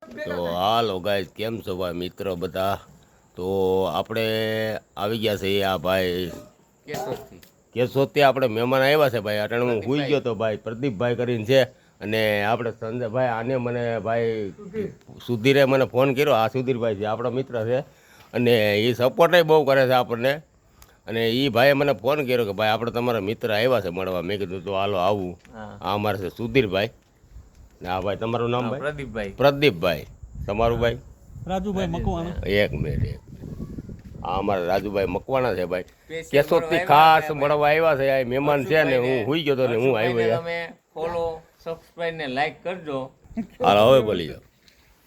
તો હાલો ગાઈસ, કેમ છો ભાઈ મિત્રો બધા? તો આપણે આવી ગયા છે આ ભાઈ કેશોદથી આપણે મહેમાન આવ્યા છે ભાઈ. અટાણે હું સુઈ ગયો તો ભાઈ, પ્રદીપભાઈ કરીને છે. અને આપણે સંજયભાઈ આને મને ભાઈ સુધીરે મને ફોન કર્યો. આ સુધીરભાઈ છે, આપણા મિત્ર છે અને એ સપોર્ટય બહુ કરે છે આપણને. અને એ ભાઈએ મને ફોન કર્યો કે ભાઈ આપણે તમારા મિત્ર આવ્યા છે મળવા. મેં કીધું તો હાલો આવું. આ અમારે છે સુધીરભાઈ. હા ભાઈ, તમારું નામ ભાઈ? પ્રદીપભાઈ. પ્રદીપભાઈ. તમારું ભાઈ? રાજુભાઈ મકવાણા. એક મિનિટ. હા, અમારા રાજુભાઈ મકવાણા છે ભાઈ. કેશોદથી ખાસ મળવા આવ્યા છે. આ મહેમાન છે ને હું સુઈ ગયો તો ને હું આવ્યો. તમે ફોલો, સબસ્ક્રાઇબ ને લાઈક કરજો. હાલો હવે બોલી જાઓ.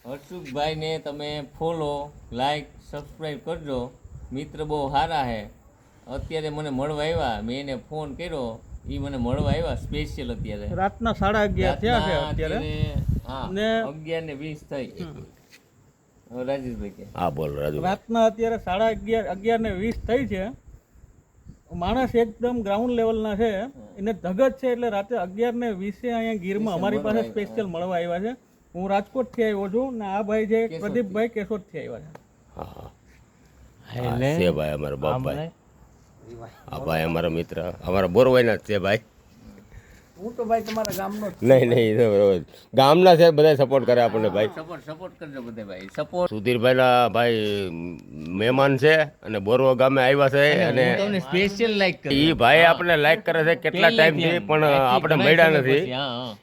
હર્ષુભાઈ ને તમે ફોલો, લાઈક, સબસ્ક્રાઇબ કરજો. મિત્ર બહુ સારા છે. અત્યારે મને મળવા આવ્યા, મેં એને ફોન કર્યો, એ મને મળવા આવ્યા સ્પેશિયલ. અત્યારે રાતના 11:30 થયા છે અત્યારે. હા, ને 11:20 થઈ. હવે રાજેશભાઈ કે હા બોલ રાજુ. રાતના અત્યારે 11:20 થઈ છે. માણસ એકદમ ગ્રાઉન્ડ લેવલના છે, એને ધગત છે. એટલે રાતે 11:20 અહીંયા ગીરમાં અમારી પાસે સ્પેશિયલ મળવા આવ્યા છે. હું રાજકોટથી આવ્યો છું ને આ ભાઈ છે પ્રદીપભાઈ કેશોદથી આવ્યા છે. હા હા છે ભાઈ અમારા બાપભાઈ. હા ભાઈ અમારા મિત્ર, અમારા બોરવાઈના જ છે ભાઈ. હું તો ભાઈ તમારા ગામનો નહીં નહીં, એ તો બરોબર. ગામના છે, બધા સપોર્ટ કરે આપણને ભાઈ. સપોર્ટ કરજો બધે ભાઈ. સપોર્ટ સુધીરભાઈના ભાઈ મહેમાન છે અને બોરવા ગામે આવ્યા છે. અને તમને સ્પેશિયલ લાઈક એ ભાઈ આપણે લાઈક કરે છે કેટલા ટાઈમથી, પણ આપણે મળ્યા નથી.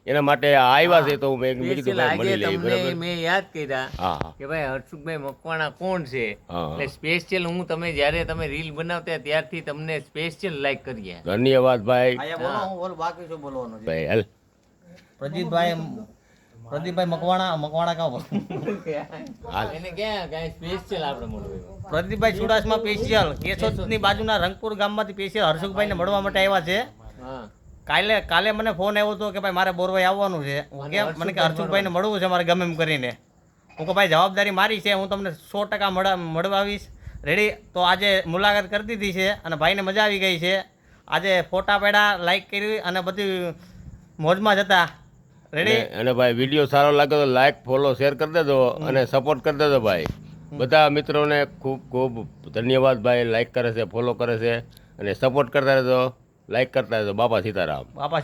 એના માટે આવ્યા છે તો મેં કીધું ભાઈ મળી લઈએ. બરાબર. મેં યાદ કર્યા હા કે ભાઈ હર્ષુભાઈ મકવાણા કોણ છે. હા. એટલે સ્પેશિયલ હું તમે જ્યારે તમે રીલ બનાવતા ત્યારથી તમને સ્પેશિયલ લાઈક કરીએ. ધન્યવાદ ભાઈ. ભાઈ હાલ. પ્રદીપભાઈ મકવાણા કા હાલ. એને ક્યાં કાંઈ સ્પેશિયલ આપણે મળવું. પ્રદીપભાઈ ચુડાસમા સ્પેશિયલ કેશોદની બાજુના રંગપુર ગામમાંથી સ્પેશિયલ હર્ષુભાઈને મળવા માટે આવ્યા છે. હા, કાલે મને ફોન આવ્યો હતો કે ભાઈ મારે બોરવાઈ આવવાનું છે. હું કેમ મને કે હર્ષુભાઈને મળવું છે મારે ગમે એમ કરીને. હું કે ભાઈ જવાબદારી મારી છે, હું તમને 100% મળવા આવીશ. રેડી? તો આજે મુલાકાત કરી દીધી છે અને ભાઈને મજા આવી ગઈ છે. આજે ફોટા પાડ્યા, લાઈક કરી અને બધી મોજમાં જતા. રેડી? અને ભાઈ વિડીયો સારો લાગે તો લાઈક, ફોલો, શેર કરી દેજો અને સપોર્ટ કરી દેજો ભાઈ. બધા મિત્રોને ખૂબ ખૂબ ધન્યવાદ ભાઈ. લાઈક કરે છે, ફોલો કરે છે અને સપોર્ટ કરતા રહેજો, લાઈક કરતા રહેજો. બાપા સીતારામ. બાપા